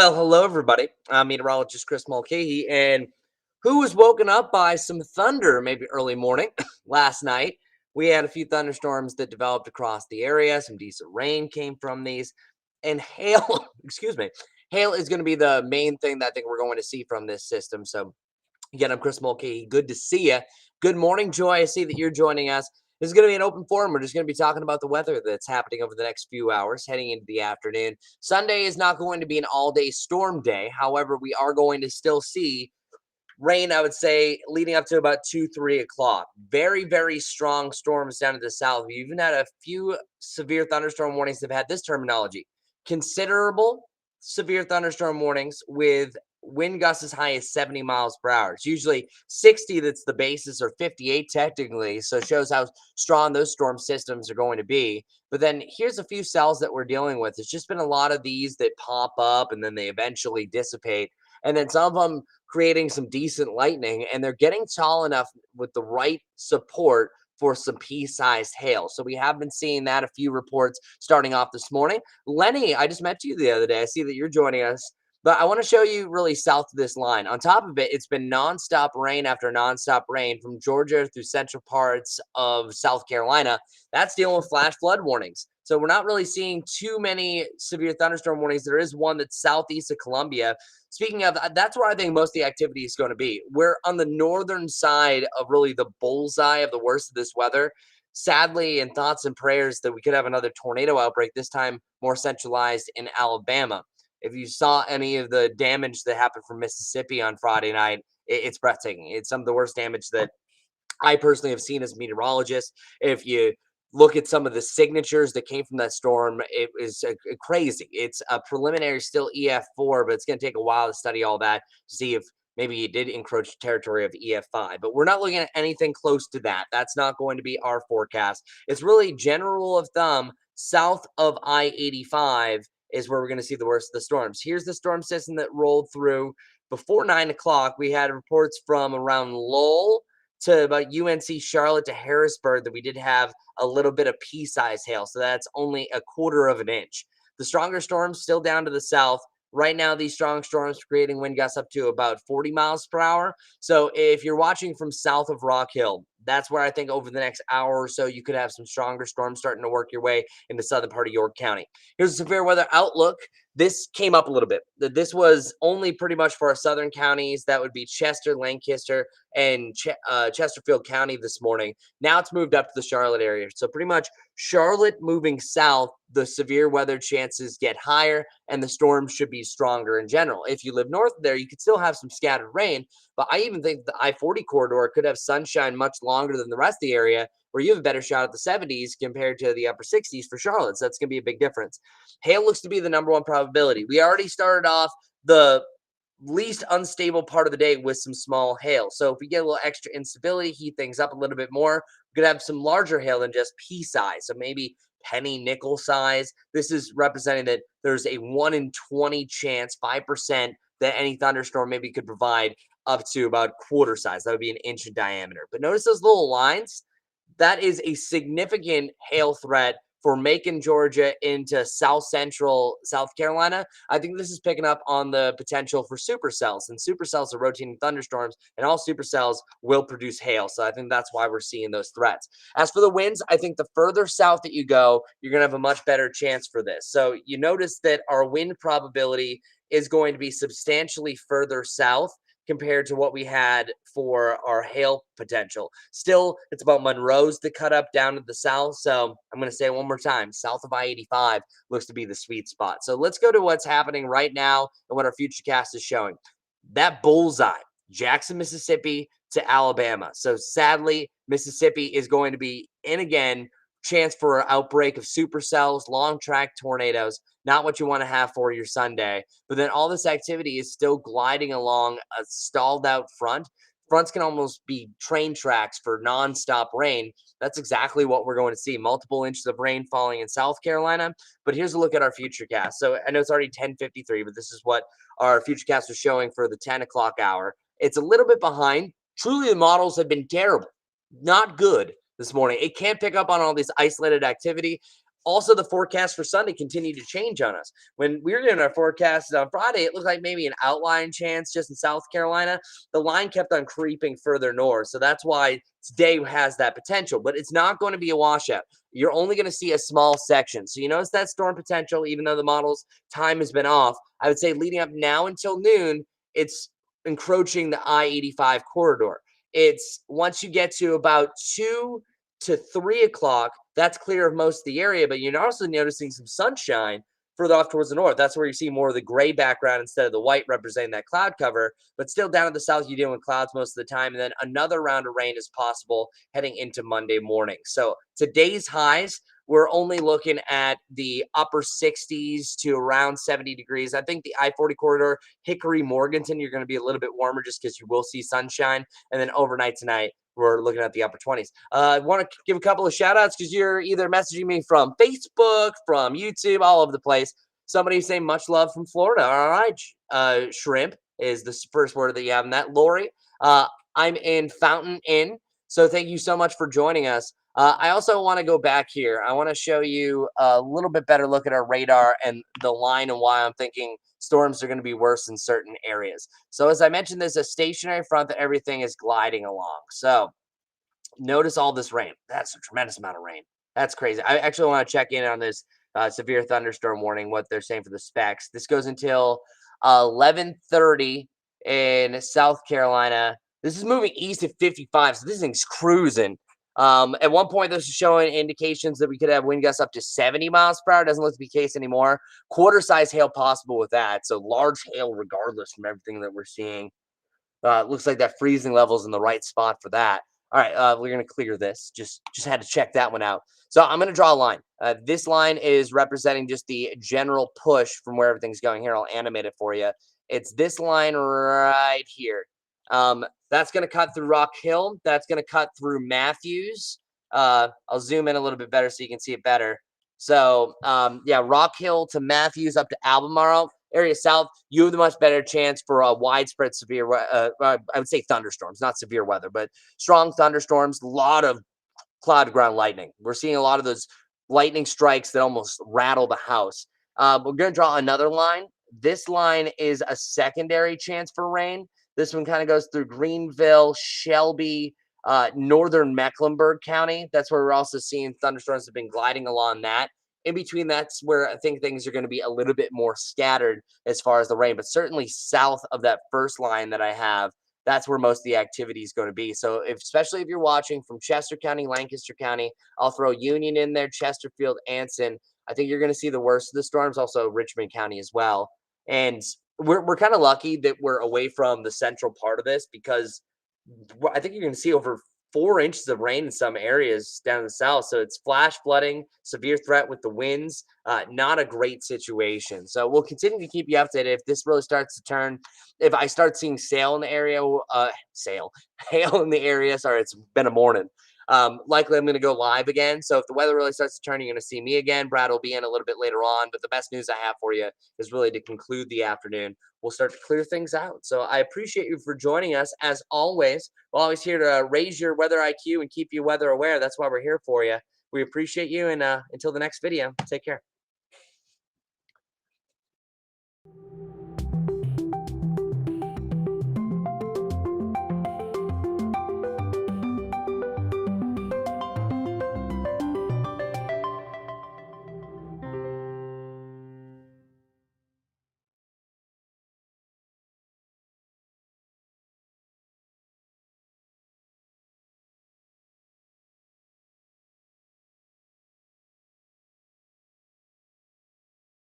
Well, hello, everybody. I'm meteorologist Chris Mulcahy, and who was woken up by some thunder maybe early morning last night? We had a few thunderstorms that developed across the area. Some decent rain came from these, and hail, excuse me, hail is going to be the main thing that I think we're going to see from this system. So again, I'm Chris Mulcahy. Good to see you. Good morning, Joy. I see that you're joining us. This is going to be an open forum. We're just going to be talking about the weather that's happening over the next few hours, heading into the afternoon. Sunday is not going to be an all-day storm day. However, we are going to still see rain, I would say, leading up to about 2, 3 o'clock. Very, very strong storms down to the south. We even had a few severe thunderstorm warnings that have had this terminology. Considerable severe thunderstorm warnings with wind gusts as high as 70 miles per hour. It's usually 60 that's the basis, or 58 technically, so it shows how strong those storm systems are going to be. But then here's a few cells that we're dealing with. It's just been a lot of these that pop up and then they eventually dissipate. And then some of them creating some decent lightning, and they're getting tall enough with the right support for some pea-sized hail. So we have been seeing that, a few reports starting off this morning. Lenny, I just met you the other day. I see that you're joining us. But I want to show you really south of this line. On top of it, it's been nonstop rain after nonstop rain from Georgia through central parts of South Carolina. That's dealing with flash flood warnings. So we're not really seeing too many severe thunderstorm warnings. There is one that's southeast of Columbia. Speaking of, that's where I think most of the activity is going to be. We're on the northern side of really the bullseye of the worst of this weather. Sadly, in thoughts and prayers that we could have another tornado outbreak, this time more centralized in Alabama. If you saw any of the damage that happened from Mississippi on Friday night, it's breathtaking. It's some of the worst damage that I personally have seen as a meteorologist. If you look at some of the signatures that came from that storm, it was crazy. It's a preliminary still EF4, but it's going to take a while to study all that to see if maybe it did encroach territory of EF5. But we're not looking at anything close to that. That's not going to be our forecast. It's really general rule of thumb south of I-85 is where we're going to see the worst of the storms. Here's the storm system that rolled through before 9 o'clock. We had reports from around Lowell to about UNC Charlotte to Harrisburg that we did have a little bit of pea-sized hail. So that's only a quarter of an inch. The stronger storms still down to the south. Right now, these strong storms creating wind gusts up to about 40 miles per hour. So if you're watching from south of Rock Hill, that's where I think over the next hour or so, you could have some stronger storms starting to work your way in the southern part of York County. Here's a severe weather outlook. This came up a little bit. This was only pretty much for our southern counties. That would be Chester, Lancaster, and Chesterfield County this morning. Now it's moved up to the Charlotte area. So pretty much Charlotte moving south, the severe weather chances get higher and the storms should be stronger in general. If you live north of there, you could still have some scattered rain, but I even think the I-40 corridor could have sunshine much longer than the rest of the area, where you have a better shot at the 70s compared to the upper 60s for Charlotte. So that's going to be a big difference. Hail looks to be the number one probability. We already started off the least unstable part of the day with some small hail. So if we get a little extra instability, heat things up a little bit more, we're going to have some larger hail than just pea size. So maybe penny nickel size. This is representing that there's a 1 in 20 chance, 5%, that any thunderstorm maybe could provide up to about quarter size. That would be an inch in diameter. But notice those little lines. That is a significant hail threat for Macon, Georgia into south central South Carolina. I think this is picking up on the potential for supercells, and supercells are rotating thunderstorms, and all supercells will produce hail. So I think that's why we're seeing those threats. As for the winds, I think the further south that you go, you're going to have a much better chance for this. So you notice that our wind probability is going to be substantially further south compared to what we had for our hail potential. Still, it's about Monroe's to cut up down to the south. So I'm going to say it one more time. South of I-85 looks to be the sweet spot. So let's go to what's happening right now and what our futurecast is showing. That bullseye, Jackson, Mississippi to Alabama. So sadly, Mississippi is going to be in again. Chance for an outbreak of supercells, long track tornadoes, not what you want to have for your Sunday. But then all this activity is still gliding along a stalled out front. Fronts can almost be train tracks for nonstop rain. That's exactly what we're going to see. Multiple inches of rain falling in South Carolina. But here's a look at our futurecast. So I know it's already 10:53, but this is what our futurecast was showing for the 10 o'clock hour. It's a little bit behind. Truly, the models have been terrible, not good this morning. It can't pick up on all this isolated activity. Also, the forecast for Sunday continued to change on us. When we were doing our forecasts on Friday, it looked like maybe an outlying chance just in South Carolina. The line kept on creeping further north. So that's why today has that potential, but it's not going to be a washout. You're only going to see a small section. So you notice that storm potential, even though the model's time has been off, I would say leading up now until noon, it's encroaching the I-85 corridor. It's once you get to about 2 to 3 o'clock, that's clear of most of the area, but you're also noticing some sunshine further off towards the north. That's where you see more of the gray background instead of the white representing that cloud cover. But still down at the south, you're dealing with clouds most of the time. And then another round of rain is possible heading into Monday morning. So today's highs, we're only looking at the upper 60s to around 70 degrees. I think the I-40 corridor, Hickory, Morganton, you're going to be a little bit warmer just because you will see sunshine. And then overnight tonight, we're looking at the upper 20s. I want to give a couple of shout outs because you're either messaging me from Facebook, from YouTube, all over the place. Somebody saying much love from Florida. All right. Shrimp is the first word that you have in that. Lori, I'm in Fountain Inn. So thank you so much for joining us. I also want to go back here. I want to show you a little bit better look at our radar and the line and why I'm thinking storms are going to be worse in certain areas. So as I mentioned, there's a stationary front that everything is gliding along. So notice all this rain. That's a tremendous amount of rain. That's crazy. I actually want to check in on this severe thunderstorm warning, what they're saying for the specs. This goes until 11:30 in South Carolina. This is moving east at 55, so this thing's cruising. At one point, this is showing indications that we could have wind gusts up to 70 miles per hour. Doesn't look to be the case anymore. Quarter size hail possible with that. So large hail regardless from everything that we're seeing. Looks like that freezing level's in the right spot for that. All right, we're gonna clear this. Just had to check that one out. So I'm gonna draw a line. This line is representing just the general push from where everything's going. Here, I'll animate it for you. It's this line right here. That's gonna cut through Rock Hill. That's gonna cut through Matthews. I'll zoom in a little bit better so you can see it better. So yeah, Rock Hill to Matthews up to Albemarle area south, you have the much better chance for a widespread severe, I would say thunderstorms, not severe weather, but strong thunderstorms, a lot of cloud ground lightning. We're seeing a lot of those lightning strikes that almost rattle the house. We're going to draw another line. This line is a secondary chance for rain. This one kind of goes through Greenville, Shelby, northern Mecklenburg County. That's where we're also seeing thunderstorms have been gliding along that. In between, that's where I think things are going to be a little bit more scattered as far as the rain, but certainly south of that first line that I have, that's where most of the activity is going to be. So especially if you're watching from Chester County, Lancaster County, I'll throw Union in there, Chesterfield, Anson. I think you're going to see the worst of the storms, also Richmond County as well. And we're kind of lucky that we're away from the central part of this because I think you're going to see over 4 inches of rain in some areas down in the south. So it's flash flooding, severe threat with the winds. Not a great situation. So we'll continue to keep you updated if this really starts to turn. If I start seeing hail in the area, hail in the area. Sorry, it's been a morning. Likely I'm going to go live again. So if the weather really starts to turn, you're going to see me again. Brad will be in a little bit later on. But the best news I have for you is really to conclude the afternoon. We'll start to clear things out. So I appreciate you for joining us. As always, we're always here to raise your weather IQ and keep you weather aware. That's why we're here for you. We appreciate you. And until the next video, take care.